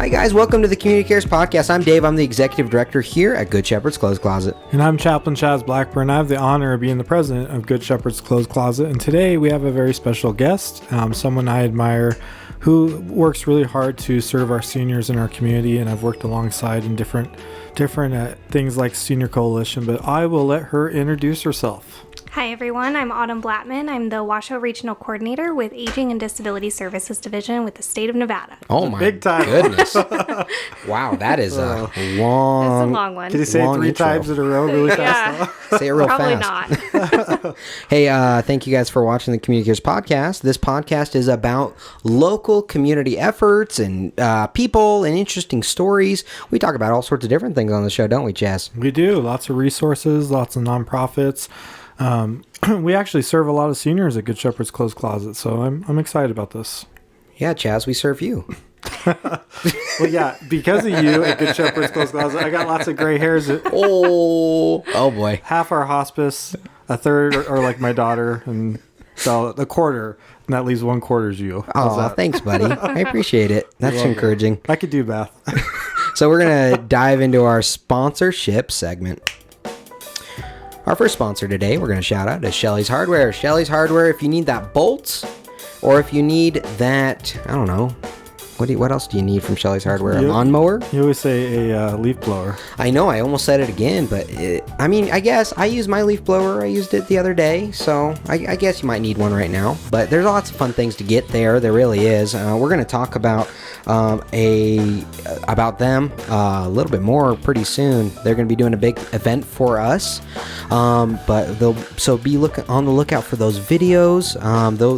Hi guys, welcome to the Community Cares Podcast. I'm Dave. I'm the Executive Director here at Good Shepherd's Clothes Closet. And I'm Chaplain Chaz Blackburn. I have the honor of being the president of Good Shepherd's Clothes Closet. And today we have a very special guest, someone I admire who works really hard to serve our seniors in our community. And I've worked alongside in different things like Senior Coalition, but I will let her introduce herself. Hi everyone, I'm Autumn Blattman. I'm the Washoe Regional Coordinator with Aging and Disability Services Division with the state of Nevada. Oh my Big time. goodness. Wow, that is a long... It's a long one. Can you say it three times in a row really fast? Yeah. Say it real Probably fast. not. Hey, thank you guys for watching the Community Cares Podcast. This podcast is about local community efforts and people and interesting stories. We talk about all sorts of different things on the show, don't we, Chaz? We do. Lots of resources, lots of nonprofits. We actually serve a lot of seniors at Good Shepherd's Clothes Closet, so I'm excited about this. Yeah, Chaz, we serve you. Well, yeah, because of you at Good Shepherd's Clothes Closet, I got lots of gray hairs. Oh boy. Half our hospice, a third are like my daughter, and so a quarter, and that leaves 1/4 is you. Oh, thanks, buddy. I appreciate it. That's encouraging. I could do math. So we're going to dive into our sponsorship segment. Our first sponsor today, we're going to shout out to Shelley's Hardware. Shelley's Hardware, if you need that bolt, or if you need that, I don't know, what else do you need from Shelley's Hardware? A lawnmower? You always say a leaf blower. I know, I almost said it again, but I guess I use my leaf blower. I used it the other day, so I guess you might need one right now. But there's lots of fun things to get there. There really is. We're going to talk about about them a little bit more pretty soon. They're going to be doing a big event for us, but be on the lookout for those videos.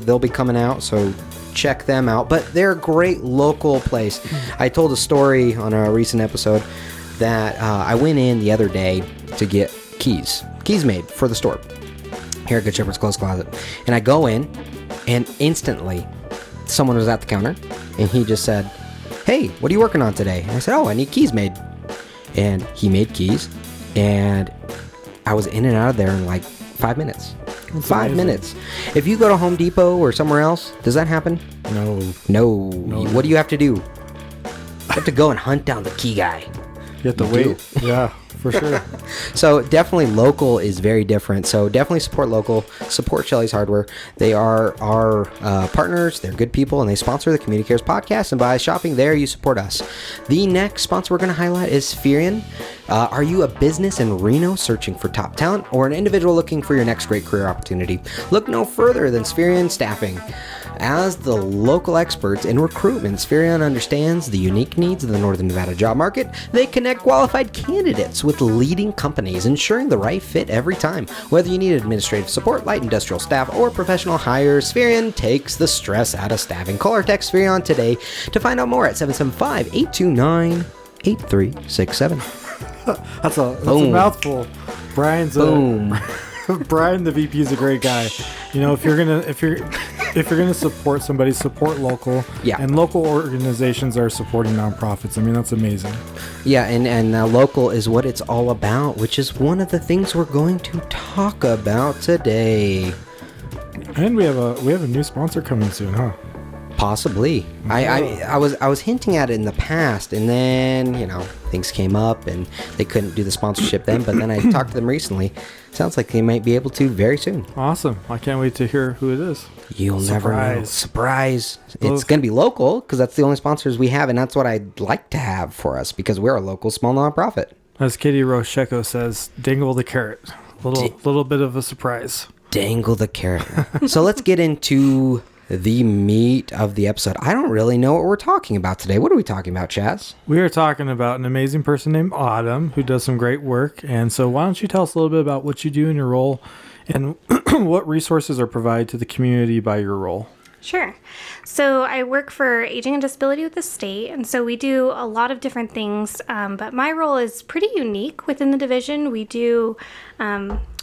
They'll be coming out, so check them out. But they're a great local place. I told a story on a recent episode that I went in the other day to get keys made for the store here at Good Shepherd's Clothes Closet, and I go in, and instantly someone was at the counter, and he just said, "Hey, what are you working on today?" And I said, "Oh, I need keys made." And he made keys, and I was in and out of there in like 5 minutes. That's 5 amazing. minutes. If you go to Home Depot or somewhere else, does that happen? No. What do you have to do? You have to go and hunt down the key guy. You have to wait. Yeah, for sure. So definitely local is very different. So definitely support local. Support Shelley's Hardware. They are our partners. They're good people, and they sponsor the Community Cares Podcast. And by shopping there, you support us. The next sponsor we're going to highlight is Spherian. Are you a business in Reno searching for top talent, or an individual looking for your next great career opportunity? Look no further than Spherian Staffing. As the local experts in recruitment, Spherian understands the unique needs of the Northern Nevada job market. They connect qualified candidates with leading companies, ensuring the right fit every time. Whether you need administrative support, light industrial staff, or professional hires, Spherian takes the stress out of staffing. Call or text Spherian today to find out more at 775-829-8367. That's a mouthful. Brian, the VP, is a great guy. You know, if you're gonna support somebody, support local. Yeah. And local organizations are supporting nonprofits. I mean, that's amazing. Yeah, and local is what it's all about, which is one of the things we're going to talk about today. And we have a new sponsor coming soon, huh? Possibly. I was hinting at it in the past, and then things came up and they couldn't do the sponsorship then. But then I talked to them recently. Sounds like they might be able to very soon. Awesome! I can't wait to hear who it is. You'll never know. Surprise! It's going to be local because that's the only sponsors we have, and that's what I'd like to have for us because we're a local small nonprofit. As Katie Rocheco says, "Dangle the carrot." Little bit of a surprise. Dangle the carrot. So let's get into the meat of the episode. I don't really know what we're talking about today. What are we talking about, Chaz? We are talking about an amazing person named Autumn who does some great work. And so why don't you tell us a little bit about what you do in your role and what resources are provided to the community by your role? Sure. So I work for Aging and Disability with the state, and so we do a lot of different things, but my role is pretty unique within the division.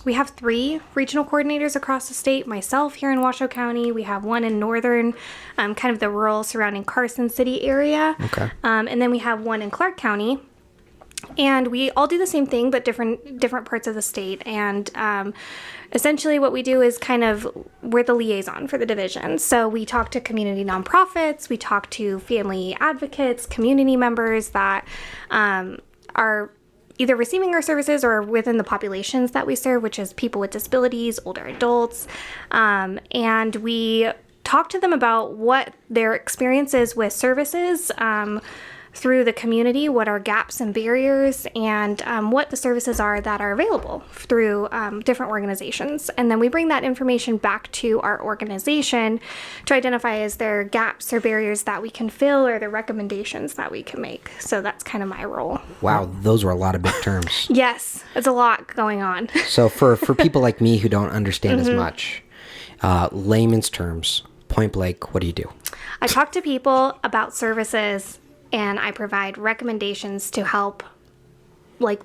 We have 3 regional coordinators across the state, myself here in Washoe County. We have one in northern, kind of the rural surrounding Carson City area. Okay. And then we have one in Clark County. And we all do the same thing, but different parts of the state. And essentially what we do is we're the liaison for the division. So we talk to community nonprofits, we talk to family advocates, community members that are either receiving our services or within the populations that we serve, which is people with disabilities, older adults. And we talk to them about what their experience is with services through the community, what are gaps and barriers, and what the services are that are available through different organizations. And then we bring that information back to our organization to identify is there gaps or barriers that we can fill or the recommendations that we can make. So that's kind of my role. Wow, those were a lot of big terms. Yes, it's a lot going on. So for people like me who don't understand as much, layman's terms, point blank, what do you do? I talk to people about services, and I provide recommendations to help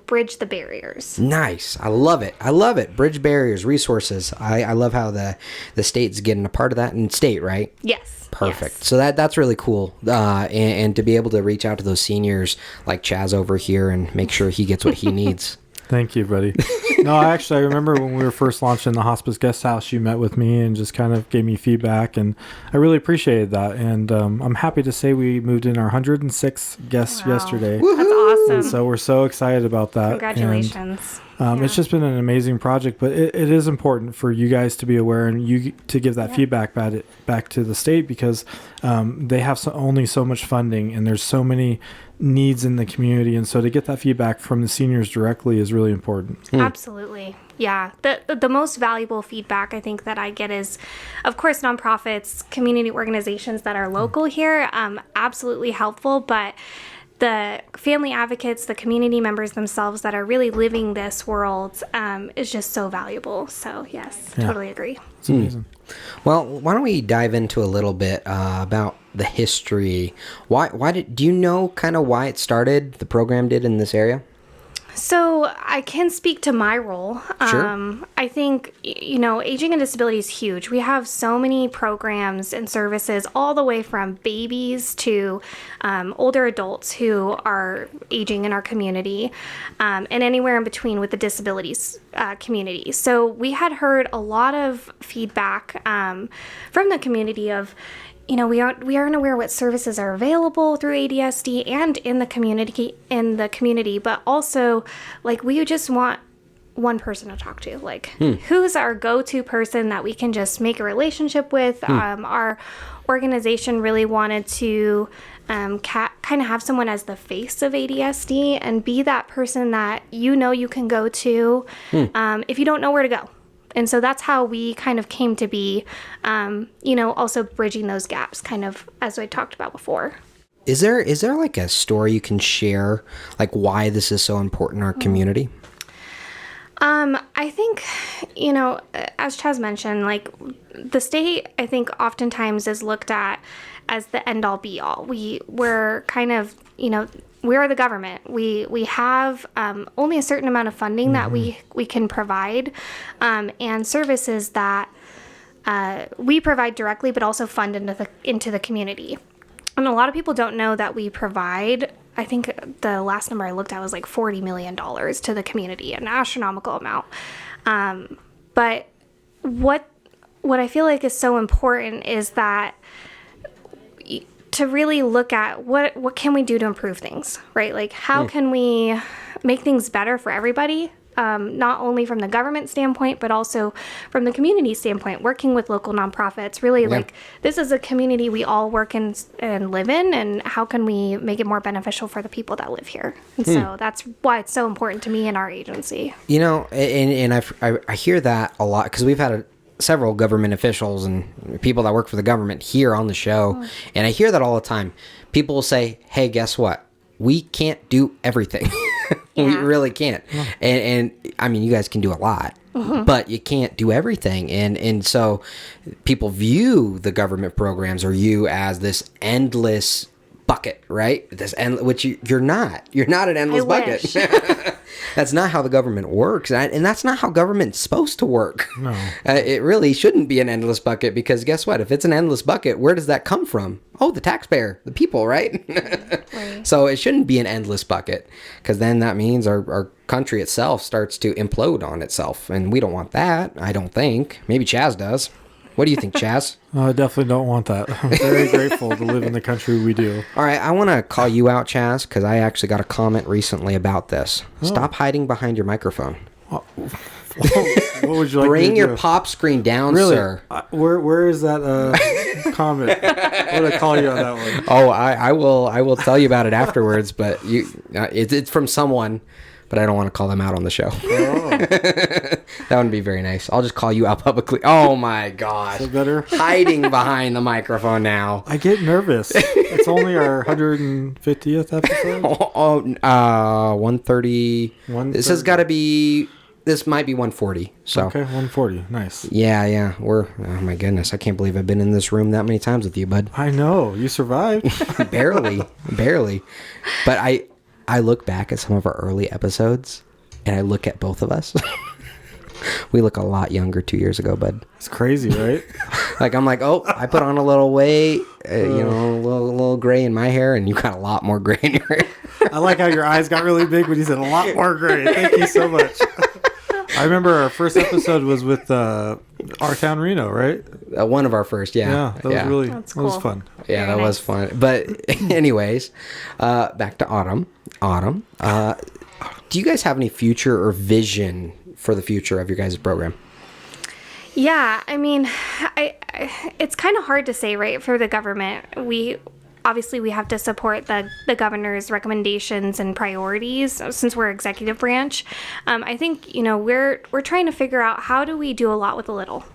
bridge the barriers. Nice. I love it. Bridge barriers, resources. I love how the state's getting a part of that. And state, right? Yes. Perfect. Yes. So that's really cool. And to be able to reach out to those seniors like Chaz over here and make sure he gets what he needs. Thank you, buddy. No, I remember when we were first launching the hospice guest house, you met with me and just kind of gave me feedback, and I really appreciated that. And I'm happy to say we moved in our 106th guests yesterday. That's awesome. And so we're so excited about that. Congratulations. And, It's just been an amazing project, but it is important for you guys to be aware and you to give that feedback back to the state, because they have only so much funding and there's so many needs in the community, and so to get that feedback from the seniors directly is really important. Absolutely. Yeah. The most valuable feedback I think that I get is, of course, nonprofits, community organizations that are local here, absolutely helpful, but the family advocates, the community members themselves that are really living this world is just so valuable. So yes, totally agree. It's amazing. Well, why don't we dive into a little bit about the history? Do you know kind of why it started, the program did in this area? So I can speak to my role. Sure. I think, aging and disability is huge. We have so many programs and services all the way from babies to older adults who are aging in our community, and anywhere in between with the disabilities community. So we had heard a lot of feedback from the community of, we aren't aware what services are available through ADSD and in the community, but also we just want one person to talk to. Who's our go-to person that we can just make a relationship with? Our organization really wanted to kind of have someone as the face of ADSD and be that person that you can go to if you don't know where to go. And so that's how we kind of came to be, also bridging those gaps, kind of as I talked about before. Is there like a story you can share, like why this is so important in our community? I think, as Chaz mentioned, the state, I think oftentimes is looked at as the end all be all. We're kind of, we are the government. We have only a certain amount of funding that we can provide, and services that we provide directly, but also fund into the community. And a lot of people don't know that we provide. I think the last number I looked at was $40 million to the community, an astronomical amount. But what I feel like is so important is that to really look at what can we do to improve things, right? How can we make things better for everybody? Not only from the government standpoint, but also from the community standpoint, working with local nonprofits, really this is a community we all work in and live in, and how can we make it more beneficial for the people that live here? And so that's why it's so important to me and our agency. And I hear that a lot because we've had several government officials and people that work for the government here on the show, and I hear that all the time. People will say, hey, guess what? We can't do everything. We really can't. And I mean, you guys can do a lot, but you can't do everything. And so people view the government programs or you as this endless bucket, right? Which you're not. You're not an endless bucket. That's not how the government works. And that's not how government's supposed to work. No. It really shouldn't be an endless bucket, because guess what? If it's an endless bucket, where does that come from? Oh, the taxpayer, the people, right? Right. So it shouldn't be an endless bucket, because then that means our country itself starts to implode on itself. And we don't want that, I don't think. Maybe Chaz does. What do you think, Chaz? I definitely don't want that. I'm very grateful to live in the country we do. All right, I want to call you out, Chaz, because I actually got a comment recently about this. Stop hiding behind your microphone. What would you like Bring me to your do? pop screen down, Really? sir. Where is that comment? I'm gonna call you on that one. Oh, I will tell you about it afterwards, but it's from someone, but I don't want to call them out on the show. Oh. That wouldn't be very nice. I'll just call you out publicly. Oh my gosh. Is it better? Hiding behind the microphone now. I get nervous. It's only our 150th episode. 130. This has got to be... This might be 140. So Okay, 140. Nice. yeah. Oh my goodness. I can't believe I've been in this room that many times with you, bud. I know. You survived. barely. But I look back at some of our early episodes, and I look at both of us. We look a lot younger 2 years ago, bud. It's crazy, right? Like, I'm like, oh, I put on a little weight, a little gray in my hair, and you got a lot more gray in your hair. I like how your eyes got really big when you said a lot more gray. Thank you so much. I remember our first episode was with our town, Reno, right? One of our first, Yeah, that was really That's that was cool. fun. Yeah, Very that was nice. fun. But anyways, back to Autumn. Autumn, do you guys have any future or vision for the future of your guys' program? Yeah, I mean, it's kind of hard to say, right? For the government, we have to support the governor's recommendations and priorities since we're executive branch. I think we're trying to figure out how do we do a lot with a little.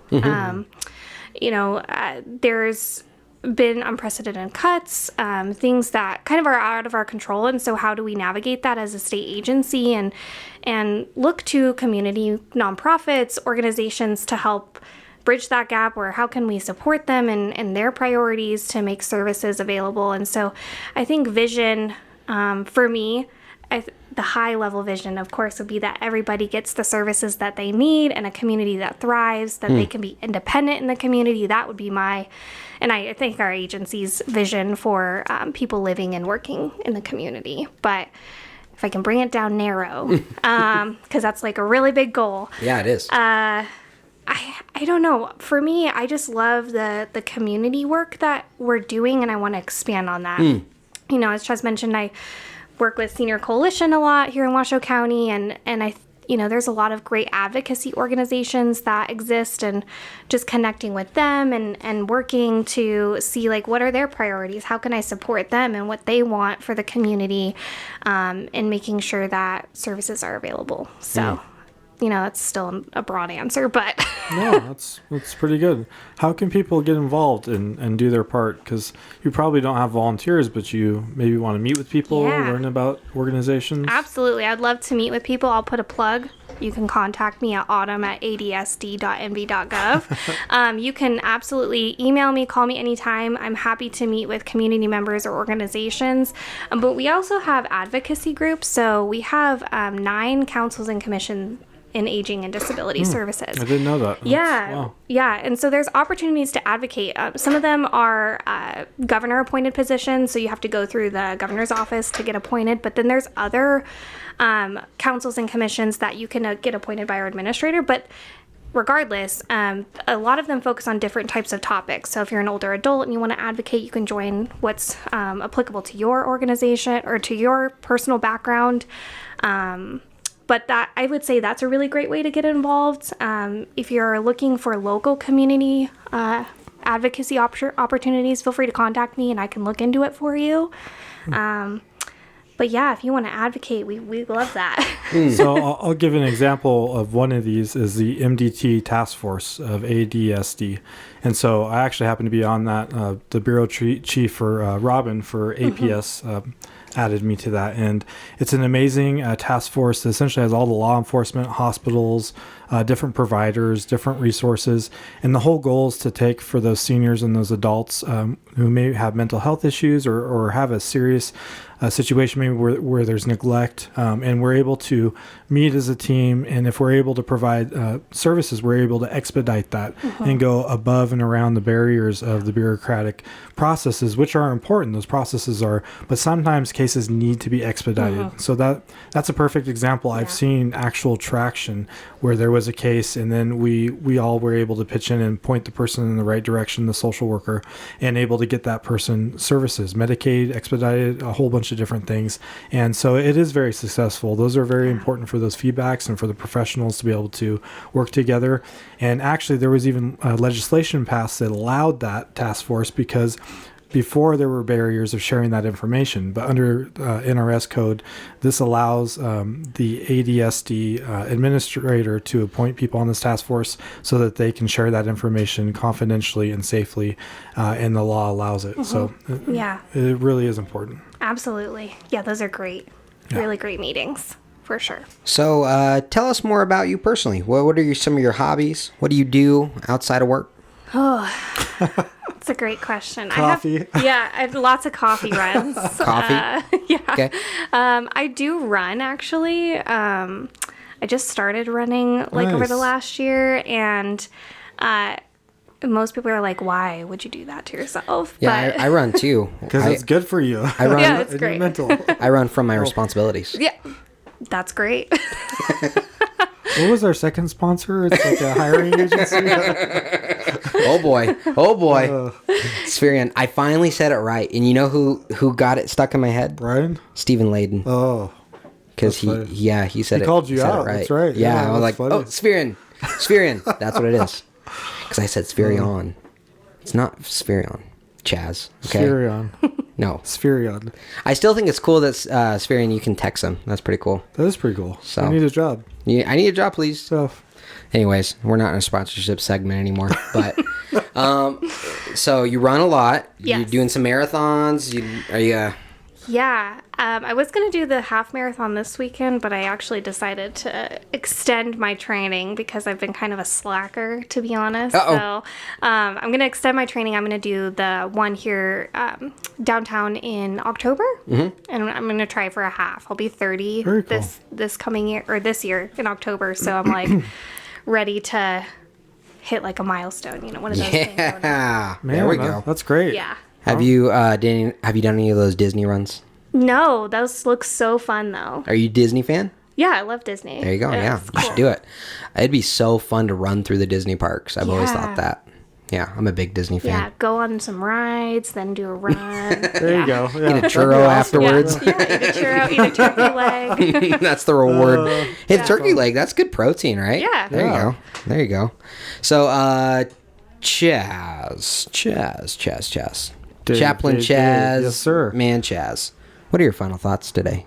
There's been unprecedented cuts, things that kind of are out of our control, and so how do we navigate that as a state agency and look to community nonprofits, organizations to help bridge that gap, or how can we support them and their priorities to make services available. And so I think vision, for me, the high level vision, of course, would be that everybody gets the services that they need and a community that thrives, that they can be independent in the community. That would be and I think our agency's vision for people living and working in the community. But if I can bring it down narrow, because that's like a really big goal. Yeah, it is. I don't know. For me, I just love the community work that we're doing, and I want to expand on that. As Chaz mentioned, I work with Senior Coalition a lot here in Washoe County, and there's a lot of great advocacy organizations that exist, and just connecting with them and working to see like what are their priorities, how can I support them and what they want for the community, and making sure that services are available. So it's still a broad answer, but No, that's pretty good. How can people get involved and do their part? Because you probably don't have volunteers, but you maybe want to meet with people, Yeah. learn about organizations. Absolutely. I'd love to meet with people. I'll put a plug. You can contact me at autumn@adsd.nv.gov. You can absolutely email me, call me anytime. I'm happy to meet with community members or organizations. But we also have advocacy groups. So we have 9 councils and commissions in aging and disability services. I didn't know that. Wow. Yeah. And so there's opportunities to advocate. Some of them are governor appointed positions, so you have to go through the governor's office to get appointed. But then there's other councils and commissions that you can get appointed by our administrator. But regardless, a lot of them focus on different types of topics. So if you're an older adult and you want to advocate, you can join what's applicable to your organization or to your personal background. But that, I would say, that's a really great way to get involved. If you're looking for local community advocacy opportunities, feel free to contact me and I can look into it for you. But yeah, if you want to advocate, we love that. So I'll give an example of one of these is the MDT task force of ADSD. And so I actually happen to be on that, the bureau chief for Robin for APS, added me to that. And it's an amazing task force that essentially has all the law enforcement, hospitals, different providers, different resources. And the whole goal is to take for those seniors and those adults who may have mental health issues or have a serious situation maybe where there's neglect, and we're able to meet as a team, and if we're able to provide services, we're able to expedite that and go above and around the barriers of the bureaucratic processes, which are important. Those processes are, but sometimes cases need to be expedited. So that's a perfect example. I've seen actual traction where there was a case, and then we all were able to pitch in and point the person in the right direction, the social worker, and able to get that person services, Medicaid, expedited, a whole bunch of different things. And so it is very successful. Those are very important for those feedbacks and for the professionals to be able to work together. And actually there was even legislation passed that allowed that task force, because before there were barriers of sharing that information, but under NRS code, this allows the ADSD administrator to appoint people on this task force so that they can share that information confidentially and safely, and the law allows it. So it really is important. Absolutely. Yeah, those are great. Really great meetings, for sure. So tell us more about you personally. What are some of your hobbies? What do you do outside of work? Oh, that's a great question. Coffee. I have lots of coffee runs. Coffee? Yeah. Okay. I do run, actually. I just started running over the last year, and most people are like, why would you do that to yourself? Yeah, but I run too. Because it's good for you. I run, yeah, it's great. Mental. I run from my responsibilities. Yeah, that's great. What was our second sponsor? It's like a hiring agency. Oh boy. Spherion. I finally said it right. And you know who got it stuck in my head? Brian? Stephen Layden. Oh. Because he said he it. called you said out. It right. That's right. Yeah, I was like, funny. oh, Spherion. That's what it is. Because I said Spherion. It's not Spherion. Chaz. Okay. Spherion. No. Spherion. I still think it's cool that Spherion, you can text him. That's pretty cool. That is pretty cool. So I need a job. Yeah, I need a job, please. So. Anyways, we're not in a sponsorship segment anymore. But so you run a lot. Yes. You're doing some marathons. Are you? Yeah. I was going to do the half marathon this weekend, but I actually decided to extend my training because I've been kind of a slacker, to be honest. Uh-oh. So I'm going to extend my training. I'm going to do the one here downtown in October, and I'm going to try for a half. I'll be 30 Very cool. this coming year, or this year in October. So I'm like ready to hit like a milestone, one of those things. Yeah. Man, There we go. That's great. Yeah. Have you done any of those Disney runs? No, those look so fun though. Are you a Disney fan? Yeah, I love Disney. There you go. Yeah, It's you should do it. It'd be so fun to run through the Disney parks. I've always thought that. Yeah, I'm a big Disney fan. Yeah, go on some rides, then do a run. There you go. Yeah. Eat a churro afterwards. Yeah, eat a churro, eat a turkey leg. That's the reward. Hey, the turkey leg, that's good protein, right? Yeah. There you go. So, Chaz. Chaplain Chaz. Yes, sir. Man Chaz. What are your final thoughts today?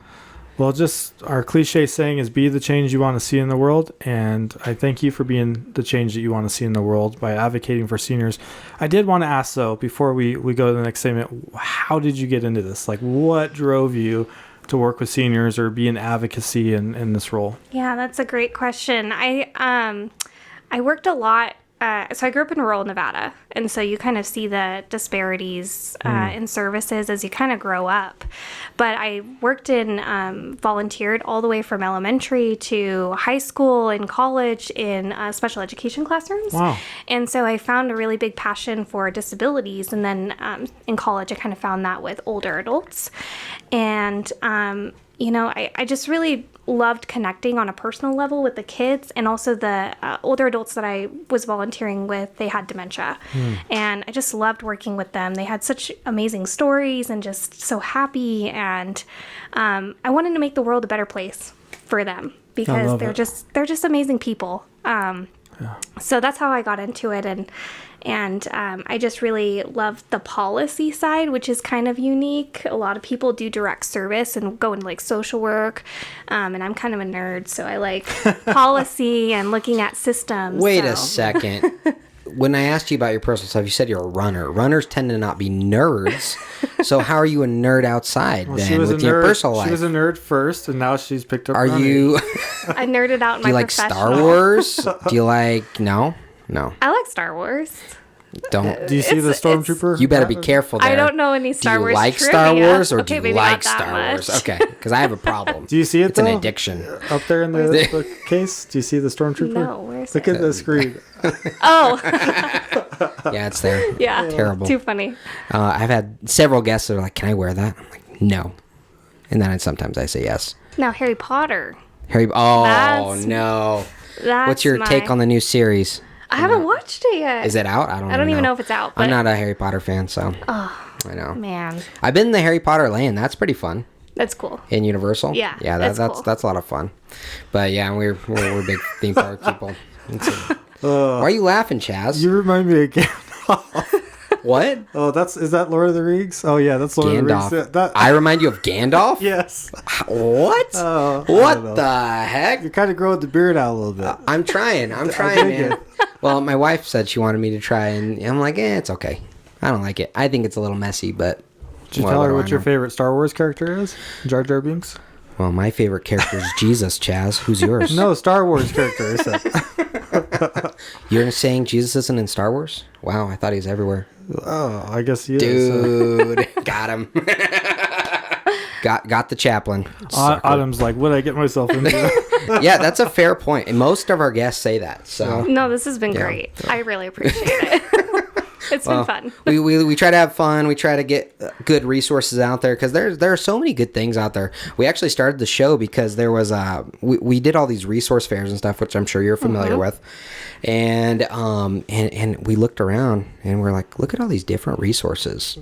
Well, just our cliche saying is be the change you want to see in the world. And I thank you for being the change that you want to see in the world by advocating for seniors. I did want to ask, though, before we go to the next segment, how did you get into this? Like, what drove you to work with seniors or be in advocacy in this role? Yeah, that's a great question. I worked a lot. So I grew up in rural Nevada, and so you kind of see the disparities in services as you kind of grow up. But I worked volunteered all the way from elementary to high school and college in special education classrooms. Wow. And so I found a really big passion for disabilities, and then in college I kind of found that with older adults. And I just really loved connecting on a personal level with the kids, and also the older adults that I was volunteering with, they had dementia. And I just loved working with them. They had such amazing stories and just so happy. And I wanted to make the world a better place for them because they're just amazing people. So that's how I got into it. And I just really love the policy side, which is kind of unique. A lot of people do direct service and go into like social work. And I'm kind of a nerd, so I like policy and looking at systems. Wait a second. when I asked you about your personal stuff, you said you're a runner. Runners tend to not be nerds. So how are you a nerd outside then with your personal life? She was a nerd first, and now she's picked up Are running. you... I nerded out in Do you my like professional. Star Wars? Do you like... No? I like Star Wars. Don't... Do you see the stormtrooper? You better be careful there. I don't know any Star Wars Do you like trivia. Star Wars or Okay, do you maybe like not that Star Wars? much. Okay, because I have a problem. Do you see it It's an though? addiction. Up there in the case? Do you see the stormtrooper? No, where's Look it? at the screen. Oh, Yeah, it's there. yeah. Terrible. Too funny. I've had several guests that are like, can I wear that? I'm like, no. And then sometimes I say yes. Now, Harry Potter. Oh, That's- no. That's What's your take on the new series? I haven't watched it yet. Is it out? I don't even know if it's out. But I'm not a Harry Potter fan, so I know. Man, I've been in the Harry Potter lane. That's pretty fun. that's cool. In Universal. Yeah, Yeah, that's that's cool. that's a lot of fun. But yeah, we're big theme park people. Why are you laughing, Chaz? You remind me of Gandalf. What? Oh, is that Lord of the Rings? Oh yeah, that's Lord of the Rings. Gandalf. That, I remind you of Gandalf? yes. What? Oh, I don't What know. the heck? You're kind of growing the beard out a little bit. I'm trying, dig man. it. Well, my wife said she wanted me to try, and I'm like, it's okay. I don't like it. I think it's a little messy, but... Did you well, tell her do what I your know? favorite Star Wars character is? Jar Jar Binks? Well, my favorite character is Jesus, Chaz. Who's yours? No, Star Wars character. I said. You're saying Jesus isn't in Star Wars? Wow, I thought he was everywhere. Oh, I guess he is. Dude, got him. got the chaplain. Sucker. Autumn's like, what did I get myself into? Yeah, that's a fair point. And most of our guests say that. So No, this has been Yeah. great. I really appreciate it. It's been fun. we try to have fun. We try to get good resources out there because there are so many good things out there. We actually started the show because there was we did all these resource fairs and stuff, which I'm sure you're familiar with, and we looked around and we're like, look at all these different resources.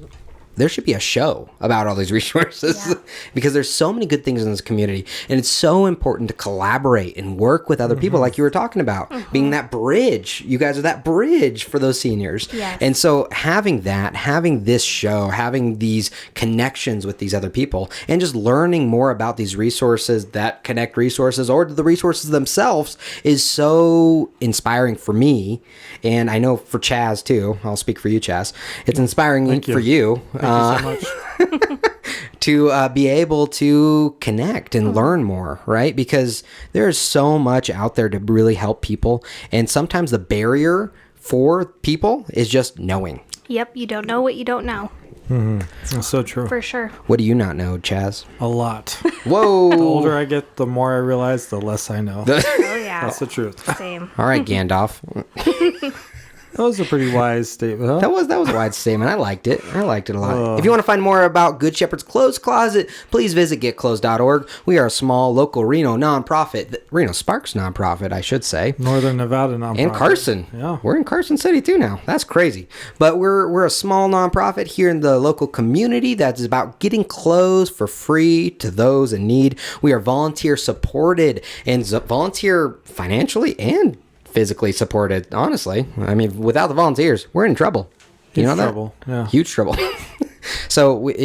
There should be a show about all these resources because there's so many good things in this community, and it's so important to collaborate and work with other people, like you were talking about, being that bridge. You guys are that bridge for those seniors. Yes. And so having this show, having these connections with these other people, and just learning more about these resources that connect resources or the resources themselves is so inspiring for me. And I know for Chaz too. I'll speak for you, Chaz. It's inspiring Thank you. for you. Thank you so much. To be able to connect and learn more, right? Because there's so much out there to really help people. And sometimes the barrier for people is just knowing. Yep, you don't know what you don't know. That's so true. For sure. What do you not know, Chaz? A lot. Whoa. The older I get, the more I realize, the less I know. Oh, yeah. That's the truth. Same. All right, Gandalf. That was a pretty wise statement, huh? That was a wide statement. I liked it. I liked it a lot. If you want to find more about Good Shepherd's Clothes Closet, please visit getclothes.org. We are a small local Reno nonprofit, Reno Sparks nonprofit, I should say. Northern Nevada nonprofit. And Carson. Yeah. We're in Carson City too now. That's crazy. But we're a small nonprofit here in the local community that's about getting clothes for free to those in need. We are volunteer supported and volunteer financially and physically supported, honestly. I mean, without the volunteers, we're in trouble. You Huge know that? trouble, yeah. Huge trouble. So it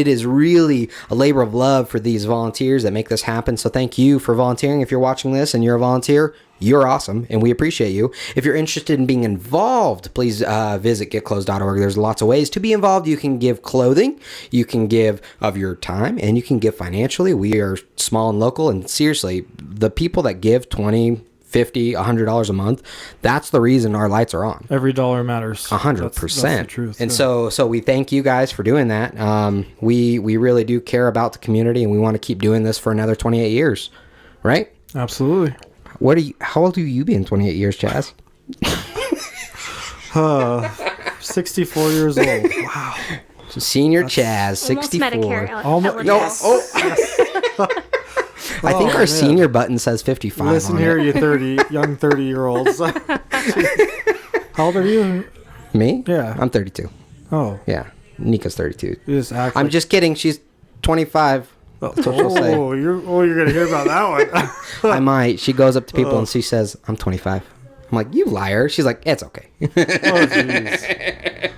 is really a labor of love for these volunteers that make this happen. So thank you for volunteering. If you're watching this and you're a volunteer, you're awesome, and we appreciate you. If you're interested in being involved, please visit getclothes.org. There's lots of ways to be involved. You can give clothing, you can give of your time, and you can give financially. We are small and local, and seriously, the people that give $20, $50, $100 a month, that's the reason our lights are on. Every dollar matters. 100%. That's the truth. And yeah. so we thank you guys for doing that. We really do care about the community, and we want to keep doing this for another 28 years, right? Absolutely. How old have you been 28 years, Chaz? 64 years old. Wow. Senior Chaz, Almost 64. Medicare Almost- eligible. yes. I think our man. senior button says 55 Listen on here, it. you young 30-year-olds. How old are you? Me? Yeah. I'm 32. Oh, Yeah. Nika's 32. you just act. I'm like, just kidding. She's 25. That's what she'll say. you're gonna hear about that one. I might. She goes up to people and she says, I'm 25. I'm like, you liar. She's like, it's okay. Oh, jeez.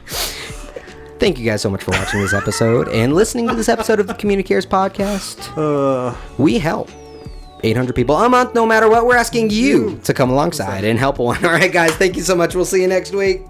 Thank you guys so much for watching this episode and listening to this episode of the Communicares podcast. We help 800 people a month, no matter what. We're asking you to come alongside and help one. All right, guys, thank you so much. We'll see you next week.